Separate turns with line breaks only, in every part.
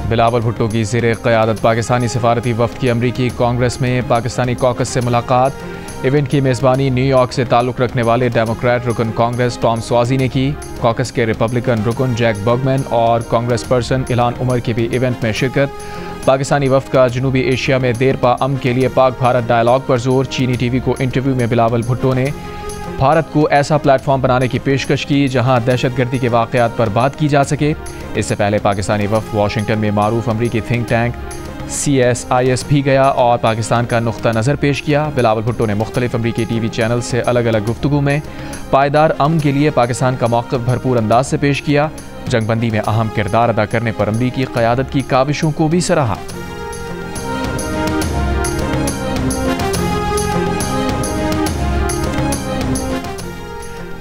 बिलावल भुट्टो की ज़ेर क़यादत पाकिस्तानी सफारती वफ़द की अमरीकी कांग्रेस में पाकिस्तानी कॉकस से मुलाकात। इवेंट की मेज़बानी न्यूयॉर्क से ताल्लुक़ रखने वाले डेमोक्रेट रुकन कांग्रेस टॉम स्वाज़ी ने की। कॉकस के रिपब्लिकन रुकन जैक बर्गमैन और कांग्रेस पर्सन इल्हान उमर की भी इवेंट में शिरकत। पाकिस्तानी वफ़द का जनूबी एशिया में देरपा अमन के लिए पाक भारत डायलॉग पर जोर। चीनी टीवी को इंटरव्यू में बिलावल भुट्टो ने भारत को ऐसा प्लेटफॉर्म बनाने की पेशकश की जहां दहशतगर्दी के वाक़यात पर बात की जा सके। इससे पहले पाकिस्तानी वफ़द वाशिंगटन में मारूफ अमरीकी थिंक टैंक CSIS भी गया और पाकिस्तान का नुक्ता नज़र पेश किया। बिलावल भुट्टो ने मुख्तलिफ अमरीकी TV चैनल से अलग अलग गुफ्तगू में पायदार अमन के लिए पाकिस्तान का मौक़िफ़ भरपूर अंदाज से पेश किया। जंगबंदी में अहम किरदार अदा करने पर अमरीकी क़यादत की काविशों को भी सराहा।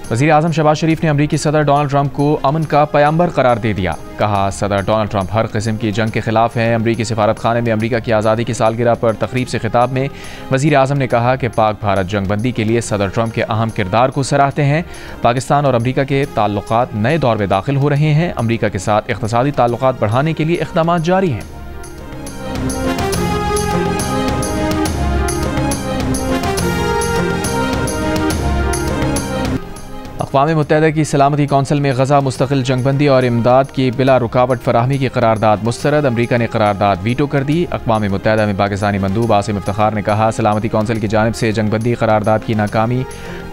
वज़ीर आज़म शहबाज शरीफ ने अमरीकी सदर डोनाल्ड ट्रंप को अमन का पैगंबर करार दे दिया। कहा, सदर डोनाल्ड ट्रंप हर किस्म की जंग के खिलाफ हैं। अमरीकी सफारत खाने में अमरीका की आज़ादी की सालगिरह पर तकरीब से खिताब में वज़ीर आज़म ने कहा कि पाक भारत जंगबंदी के लिए सदर ट्रंप के अहम किरदार को सराहते हैं। पाकिस्तान और अमरीका के ताल्लुकात नए दौर में दाखिल हो रहे हैं। अमरीका के साथ इक़्तिसादी ताल्लुकात बढ़ाने के लिए इक़दामात जारी हैं। अक़वाम मुत्तहिदा की सलामती कौंसिल में गज़ा मुस्तकिल जंगबंदी और इमदाद की बिला रुकावट फराहमी की करारदाद मुस्तरद। अमरीका ने करारदाद वीटो कर दी। अक़वाम मुत्तहिदा में पाकिस्तानी मंदूब आसिम इफ्तिखार ने कहा, सलामती कौंसिल की जानिब से जंगबंदी करारदाद की नाकामी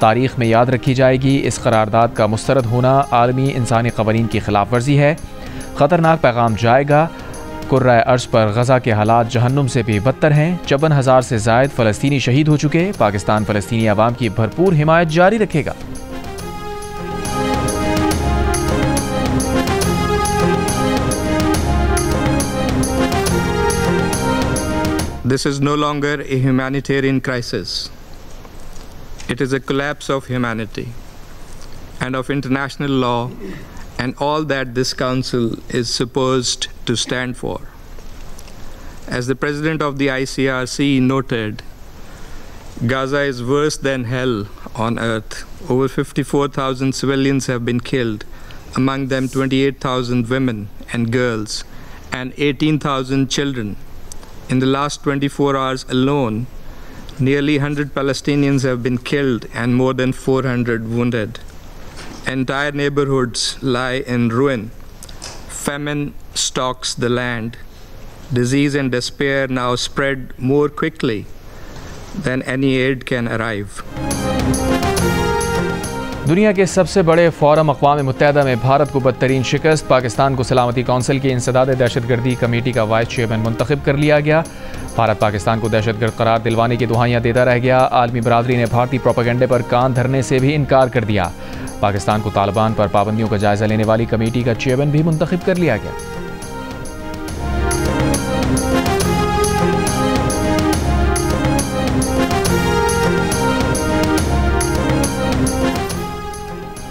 तारीख़ में याद रखी जाएगी। इस करारदाद का मुस्तरद होना आलमी इंसानी क़वानीन की खिलाफ वर्जी है। ख़तरनाक पैगाम जाएगा। कुर्रा अर्ज़ पर गज़ा के हालात जहन्नुम से भी बदतर हैं। 54,000 से ज़ायद फ़लस्तीनी शहीद हो चुके। पाकिस्तान फ़लस्तीनी अवाम की भरपूर हिमायत जारी रखेगा।
This is no longer a humanitarian crisis. It is a collapse of humanity and of international law and all that this council is supposed to stand for. As the president of the ICRC noted, Gaza is worse than hell on earth. Over 54,000 civilians have been killed, among them 28,000 women and girls and 18,000 children. In the last 24 hours alone, nearly 100 Palestinians have been killed and more than 400 wounded. Entire neighborhoods lie in ruin. Famine stalks the land. Disease and despair now spread more quickly than any aid can arrive.
दुनिया के सबसे बड़े forum अक़वाम मुत्तहिदा में भारत को बदतरीन शिकस्त। पाकिस्तान को सलामती council की इंसदाद दहशतगर्दी कमेटी का वाइस चेयरमैन मुंतखब कर लिया गया। भारत पाकिस्तान को दहशतगर्द करार दिलवाने की दुहाइयाँ देता रह गया। आलमी बरादरी ने भारतीय प्रोपेगेंडे पर कान धरने से भी इनकार कर दिया। पाकिस्तान को तालिबान पर पाबंदियों का जायजा लेने वाली कमेटी का चेयरमैन भी मुंतखब कर लिया गया।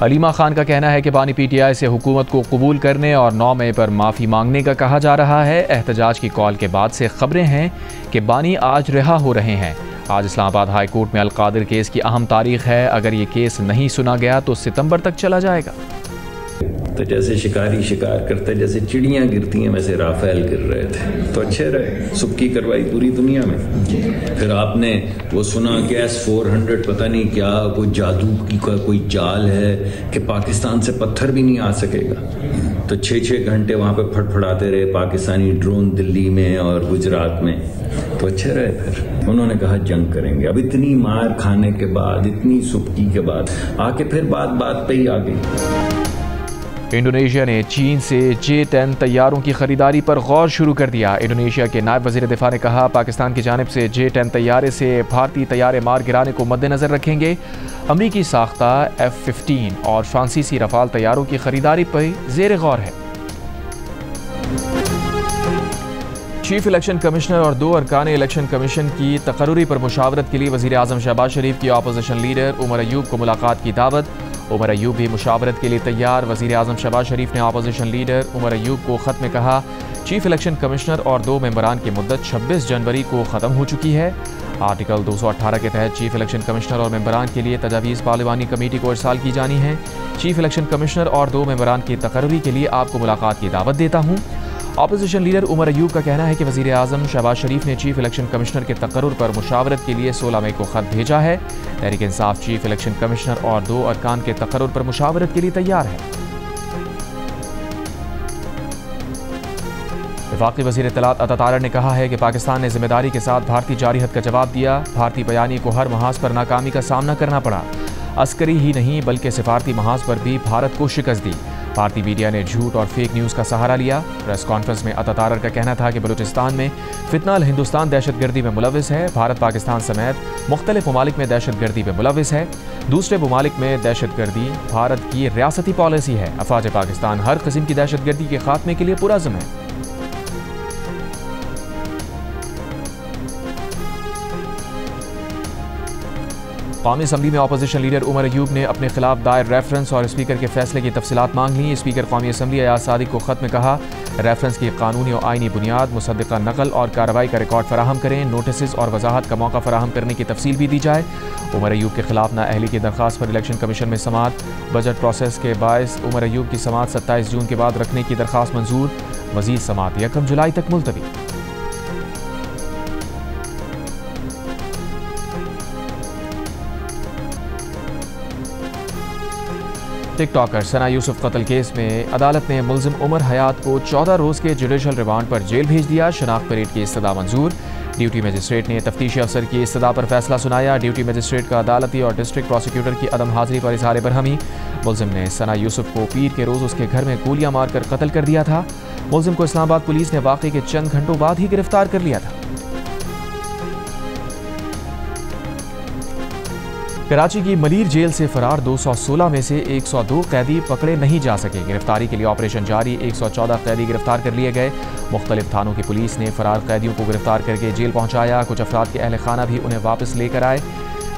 अलीमा खान का कहना है कि बानी PTI से हुकूमत को कबूल करने और 9 मई पर माफ़ी मांगने का कहा जा रहा है। एहतजाज की कॉल के बाद से खबरें हैं कि बानी आज रिहा हो रहे हैं। आज इस्लामाबाद हाई कोर्ट में अल-कादिर केस की अहम तारीख है। अगर ये केस नहीं सुना गया तो सितंबर तक चला जाएगा।
तो जैसे शिकारी शिकार करते, जैसे चिड़ियाँ गिरती हैं, वैसे राफेल गिर रहे थे। तो अच्छे रहे, सुक्की करवाई पूरी दुनिया में। फिर आपने वो सुना कि S-400 पता नहीं क्या कोई जादू की कोई जाल है कि पाकिस्तान से पत्थर भी नहीं आ सकेगा। तो 6-6 घंटे वहाँ पे फटफड़ाते रहे पाकिस्तानी ड्रोन दिल्ली में और गुजरात में। तो अच्छे रहे। फिर उन्होंने कहा जंग करेंगे। अब इतनी मार खाने के बाद, इतनी सुक्की के बाद आके फिर बात पे ही आ गई।
इंडोनेशिया ने चीन से J-10 तैयारों की खरीदारी पर गौर शुरू कर दिया। इंडोनेशिया के नायब वज़ीर दिफा ने कहा, पाकिस्तान की जानिब से J-10 तैयारे से भारतीय तैयारे मार गिराने को मद्देनज़र रखेंगे। अमरीकी साख्ता F-15 और फ्रांसीसी रफाल तैयारों की खरीदारी पर ज़ेर गौर है। चीफ इलेक्शन कमिश्नर और 2 अरकान इलेक्शन कमीशन की तकर्रुरी पर मुशावरत के लिए वज़ीर आज़म शहबाज शरीफ की अपोजिशन लीडर उमर अयूब को मुलाकात की दावत। उमर अयूब भी मुशावरत के लिए तैयार। वज़ीर आज़म शहबाज शरीफ ने अपोजिशन लीडर उमर अयूब को ख़त में कहा, चीफ इलेक्शन कमिश्नर और 2 मेंबरान की मुद्दत 26 जनवरी को ख़त्म हो चुकी है। आर्टिकल 218 के तहत चीफ इलेक्शन कमिश्नर और मेंबरान के लिए तजावीज़ पार्लिमानी कमेटी को इरसाल की जानी है। चीफ इलेक्शन कमिश्नर और 2 मेंबरान की तकर्री के लिए आपको मुलाकात की दावत देता हूँ। अपोजिशन लीडर उमर अयूब का कहना है कि वज़ीर आज़म शहबाज शरीफ ने चीफ इलेक्शन कमिश्नर के तकर्रुर पर मुशावरत के लिए 16 मई को खत भेजा है। Tehreek Insaf chief election commissioner और 2 अरकान के तकर्रुर पर मुशावरत के लिए तैयार है। वफाकी वज़ीर इत्तलात अता तारड़ ने कहा है कि पाकिस्तान ने जिम्मेदारी के साथ भारतीय जारिहत का जवाब दिया। भारतीय बयानी को हर महाज पर नाकामी का सामना करना पड़ा। अस्करी ही नहीं बल्कि सिफारती महाज पर भी भारत को शिकस्त दी। भारतीय मीडिया ने झूठ और फेक न्यूज़ का सहारा लिया। प्रेस कॉन्फ्रेंस में अता तारड़ का कहना था कि बलूचिस्तान में फितना अल हिंदुस्तान दहशतगर्दी में मुलविस है। भारत पाकिस्तान समेत मुख्तलिफ ममालिक में दहशतगर्दी में मुलविस है। दूसरे ममालिक में दहशतगर्दी भारत की रियासती पॉलिसी है। अफवाज पाकिस्तान हर किस्म की दहशतगर्दी के खात्मे के लिए पुरअज़्म है। कौमी असम्बली में अपोजिशन लीडर उमर अयूब ने अपने खिलाफ दायर रेफरेंस और स्पीकर के फैसले की तफसीलात मांग ली। स्पीकर कौमी असम्बली अयाज सादिक को खत में कहा, रेफरेंस की कानूनी और आइनी बुनियाद, मुसद्दिका नकल और कार्रवाई का रिकॉर्ड फराहम करें। नोटिस और वजाहत का मौका फराहम करने की तफसील भी दी जाए। उमर अयूब के खिलाफ नाअहली की दरख्वास्त पर इलेक्शन कमीशन में समाअत। बजट प्रोसेस के बायस उमर अयूब की समाअत 27 जून के बाद रखने की दरख्वास्त मंजूर। मजीद समाअत 1 जुलाई तक मुलतवी। टिकटॉकर सना यूसुफ कत्ल केस में अदालत ने मुल्जिम उमर हयात को 14 रोज़ के जुडिशल रिमांड पर जेल भेज दिया। शनाख्त परेड की इस्तदा मंजूर। ड्यूटी मजिस्ट्रेट ने तफ्तीशी अफसर की इस्तदा पर फैसला सुनाया। ड्यूटी मजिस्ट्रेट का अदालती और डिस्ट्रिक्ट प्रोसिक्यूटर की अदम हाजिरी पर इजहार बरहमी। मुल्जिम ने सना यूसुफ को पीर के रोज़ उसके घर में गोलियां मारकर कत्ल कर दिया था। मुल्जिम को इस्लामाबाद पुलिस ने वाक़े के चंद घंटों बाद ही गिरफ्तार कर लिया था। कराची की मलीर जेल से फरार 216 में से 102 कैदी पकड़े नहीं जा सके। गिरफ्तारी के लिए ऑपरेशन जारी। 114 कैदी गिरफ्तार कर लिए गए। मुख्तलिफ थानों की पुलिस ने फरार कैदियों को गिरफ्तार करके जेल पहुंचाया। कुछ अफराद के अहल खाना भी उन्हें वापस लेकर आए।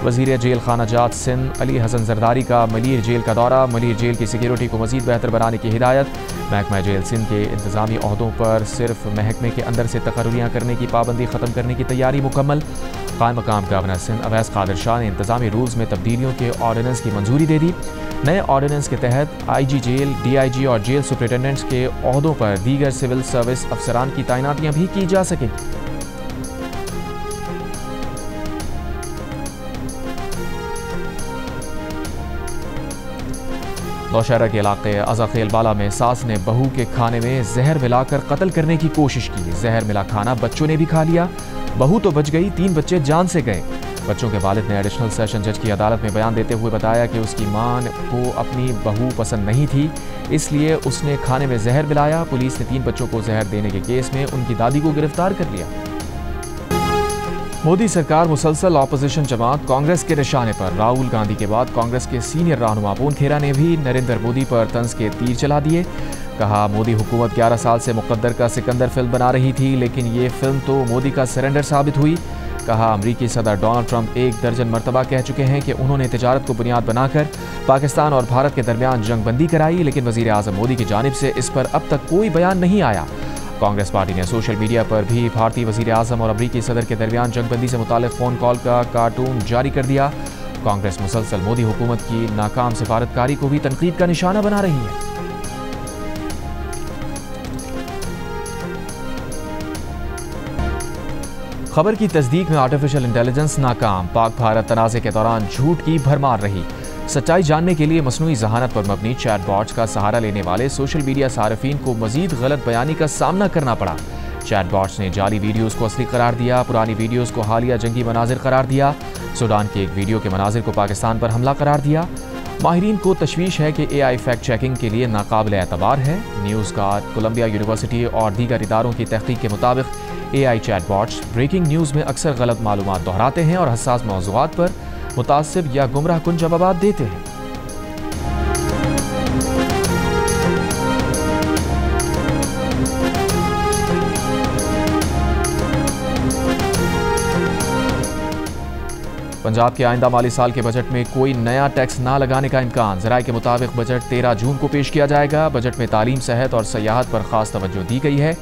वज़ीर जेल खाना जात सिंध अली हसन जरदारी का मलीर जेल का दौरा। मलीर जेल की सिक्योरिटी को मज़ीद बेहतर बनाने की हिदायत। महकमा जेल सिंध के इंतज़ामी अहदों पर सिर्फ महकमे के अंदर से तकर्रियाँ करने की पाबंदी ख़त्म करने की तैयारी मुकम्मल। कायम मकाम गवर्नर सिंध अवैस कादिर शाह ने इंतज़ामी रूल्स में तब्दीलियों के ऑर्डिनेंस की मंजूरी दे दी। नए ऑर्डिनेंस के तहत IG जेल, DIG और जेल सुपरिटेंडेंट्स के ओहदों पर दीगर सिविल सर्विस अफसरान की तैनातियाँ भी की जा सकेंगी। नौशहरा के इलाके अज़ाखेल बाला में सास ने बहू के खाने में जहर मिलाकर कत्ल करने की कोशिश की। जहर मिला खाना बच्चों ने भी खा लिया। बहू तो बच गई, 3 बच्चे जान से गए। बच्चों के वालिद ने एडिशनल सेशन जज की अदालत में बयान देते हुए बताया कि उसकी मां को अपनी बहू पसंद नहीं थी, इसलिए उसने खाने में जहर मिलाया। पुलिस ने 3 बच्चों को जहर देने के केस में उनकी दादी को गिरफ्तार कर लिया। मोदी सरकार मुसलसल ऑपोजिशन जमात कांग्रेस के निशाने पर। राहुल गांधी के बाद कांग्रेस के सीनियर रहनुमा पून खेरा ने भी नरेंद्र मोदी पर तंज के तीर चला दिए। कहा, मोदी हुकूमत 11 साल से मुकद्दर का सिकंदर फिल्म बना रही थी, लेकिन ये फिल्म तो मोदी का सरेंडर साबित हुई। कहा, अमरीकी सदर डोनाल्ड ट्रंप 1 दर्जन मरतबा कह चुके हैं कि उन्होंने तिजारत को बुनियाद बनाकर पाकिस्तान और भारत के दरमियान जंगबंदी कराई, लेकिन वज़ीर आज़म मोदी की जानिब से इस पर अब तक कोई बयान नहीं आया। कांग्रेस पार्टी ने सोशल मीडिया पर भी भारतीय वज़ीर आज़म और अमरीकी सदर के दरमियान जंगबंदी से मुताल्लिक़ फ़ोन कॉल का कार्टून जारी कर दिया। कांग्रेस मुसलसल मोदी हुकूमत की नाकाम सिफारतकारी को भी तनकीद का निशाना बना रही है। खबर की तस्दीक में आर्टिफिशियल इंटेलिजेंस नाकाम। पाक भारत तनाज़े के दौरान झूठ की भरमार रही। सच्चाई जानने के लिए मसनूई जहानत पर मबनी चैटबॉट्स का सहारा लेने वाले सोशल मीडिया सार्फिन को मजीद गलत बयानी का सामना करना पड़ा। चैटबॉट्स ने जाली वीडियोज़ को असली करार दिया, पुरानी वीडियोज़ को हालिया जंगी मनाजिर करार दिया, सूडान के एक वीडियो के मनाजिर को पाकिस्तान पर हमला करार दिया। माहिरीन को तशवीश है कि AI फैक्ट चेकिंग के लिए नाकाबिल एतबार है। न्यूज़ गार्ड, कोलंबिया यूनिवर्सिटी और दीगर इदारों की तहकीक के मुताबिक AI चैटबॉट्स ब्रेकिंग न्यूज़ में अक्सर गलत मालूमात दोहराते हैं और हसास मौज़ूआत पर मुतासिब या गुमराह कुन जवाब देते हैं। पंजाब के आइंदा माली साल के बजट में कोई नया टैक्स ना लगाने का इम्कान। ज़राए के मुताबिक बजट 13 जून को पेश किया जाएगा। बजट में तालीम, सेहत और सयाहत पर खास तवज्जो दी गई है।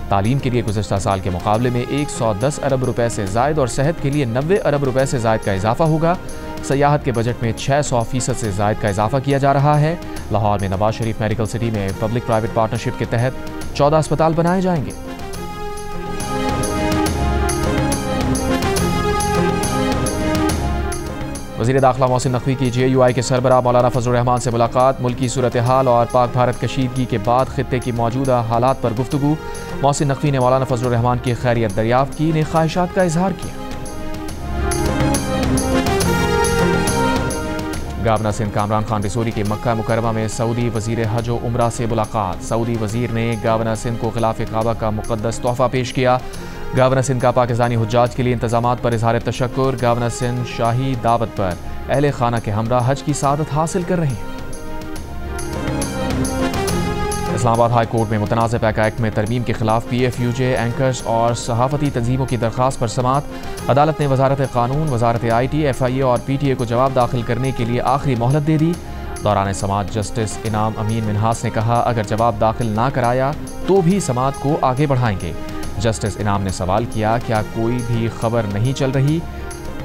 तालीम के लिए गुज़श्ता साल के मुकाबले में 110 अरब रुपए से ज़ायद और सेहत के लिए 90 अरब रुपए से ज़ायद का इजाफा होगा। सयाहत के बजट में 600% से ज़ायद का इजाफा किया जा रहा है। लाहौर में नवाज शरीफ मेडिकल सिटी में पब्लिक प्राइवेट पार्टनरशिप के तहत 14 अस्पताल बनाए जाएंगे। वज़ीर दाखिला मोहसिन नकवी की JUI के सरबराह मौलाना फजलुर रहमान से मुलाकात। मुल्की सूरत हाल और पाक भारत कशीदगी के बाद खित्ते की मौजूदा हालात पर गुफ्तगू। मोहसिन नकवी ने मौलाना फजलुर रहमान की खैरियत दरियाफ्त की, ने ख्वाहिशात का इजहार किया। गवर्नर सिंध कामरान खान रिसोरी की मक्का मुकरमा में सऊदी वजीर हज और उमरा से मुलाकात। सऊदी वजीर ने गवर्नर सिंध को खिलाफ काबा का मुकद्दस तोहफा पेश किया। गवर्नर सिंध का पाकिस्तानी हुज्जाज के लिए इंतजामात पर इजहार तशक्कुर। गवर्नर सिंध शाही दावत पर अहले खाना के हमरा हज की सादत हासिल कर रहे हैं। इस्लामाबाद हाई कोर्ट में मुतनाज़ पैका एक्ट में तरमीम के खिलाफ PFUJ एंकर्स और सहाफ़ती तंजीमों की दरख्वास्त पर समात। अदालत ने वजारत कानून, वजारत IT, FIA और PTA को जवाब दाखिल करने के लिए आखिरी मोहलत दे दी। दौरान समात जस्टिस इनाम अमीन मिन्हास ने कहा, अगर जवाब दाखिल ना कराया तो भी समात को आगे बढ़ाएंगे। जस्टिस इनाम ने सवाल किया, क्या कोई भी खबर नहीं चल रही,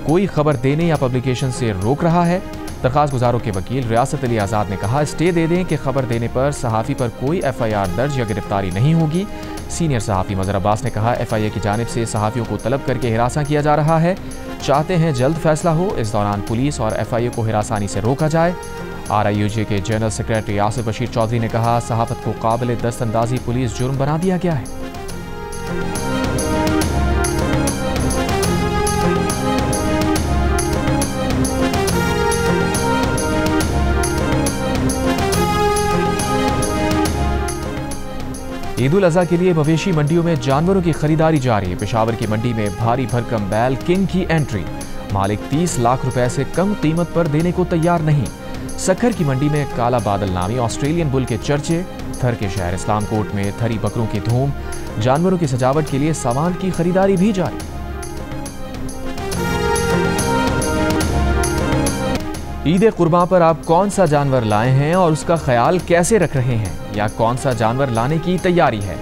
कोई खबर देने या पब्लिकेशन से रोक रहा है? दरखास्त गुजारों के वकील रियासत अली आज़ाद ने कहा, स्टे दे दें कि खबर देने पर सहाफ़ी पर कोई FIR दर्ज या गिरफ्तारी नहीं होगी। सीनियर सहाफ़ी मज़हर अब्बास ने कहा, FIA की जानिब से सहाफ़ियों को तलब करके हिरासा किया जा रहा है, चाहते हैं जल्द फैसला हो। इस दौरान पुलिस और FIA को हिरासानी से रोका जाए। RIUJ के जनरल सेक्रेटरी आसिफ बशीर चौधरी ने कहा, सहाफ़त को काबिल दस्तंदाजी पुलिस जुर्म बना दिया गया है। ईद उल अज़हा के लिए मवेशी मंडियों में जानवरों की खरीदारी जारी। पेशावर की मंडी में भारी भरकम बैल किंग की एंट्री। मालिक 30 लाख रुपए से कम कीमत पर देने को तैयार नहीं। सखर की मंडी में काला बादल नामी ऑस्ट्रेलियन बुल के चर्चे। थर के शहर इस्लामकोट में थरी बकरों की धूम। जानवरों की सजावट के लिए सामान की खरीदारी भी जारी। ईद कुर्बान पर आप कौन सा जानवर लाए हैं और उसका ख्याल कैसे रख रहे हैं, या कौन सा जानवर लाने की तैयारी है?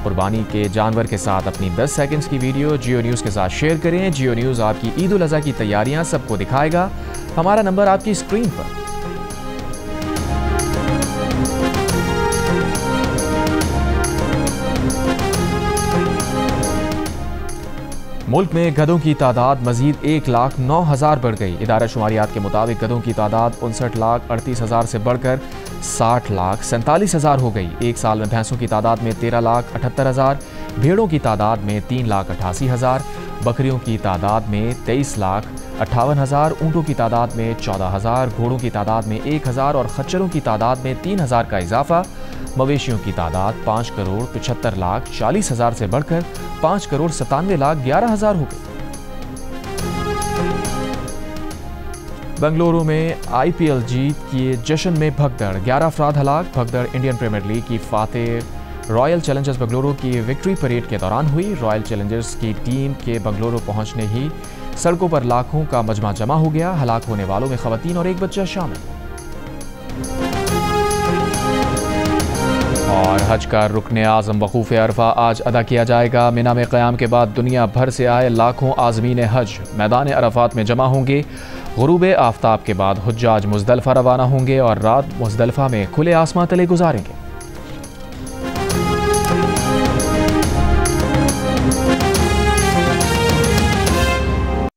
कुर्बानी के जानवर के साथ अपनी 10 सेकंड्स की वीडियो जियो न्यूज़ के साथ शेयर करें। जियो न्यूज़ आपकी ईद उल अज़हा की तैयारियां सबको दिखाएगा। हमारा नंबर आपकी स्क्रीन पर। मुल्क में गधों की तादाद मजीद 1,09,000 बढ़ गई। इदारा शुमारियात के मुताबिक गधों की तादाद 59,38,000 से बढ़कर 60,47,000 हो गई। एक साल में भैंसों की तादाद में 13,78,000, भेड़ों की तादाद में 3,88,000, बकरियों की तादाद में 23,58,000, ऊँटों की तादाद में 14,000, घोड़ों की तादाद में 1,000 और खच्चरों की तादाद में 3,000 का इजाफा। मवेशियों की तादाद 5,75,40,000 से बढ़कर 5,97,11,000 हो गई। बेंगलुरु में IPL जीत के जश्न में भगदड़, 11 अफराद हलाक। भगदड़ इंडियन प्रीमियर लीग की फातेह रॉयल चैलेंजर्स बेंगलुरु की विक्ट्री परेड के दौरान हुई। रॉयल चैलेंजर्स की टीम के बेंगलुरु पहुंचने ही सड़कों पर लाखों का मजमा जमा हो गया। हलाक होने वालों में खवातीन और एक बच्चा शामिल। और हज का रुकने आज़म वकूफ़ अरफा आज अदा किया जाएगा। मिना में क़याम के बाद दुनिया भर से आए लाखों आज़मीन हज मैदान अरफात में जमा होंगे। गुरूब आफ्ताब के बाद हुज्जाज मुज़दलिफ़ा रवाना होंगे और रात मुज़दलिफ़ा में खुले आसमां तले गुजारेंगे।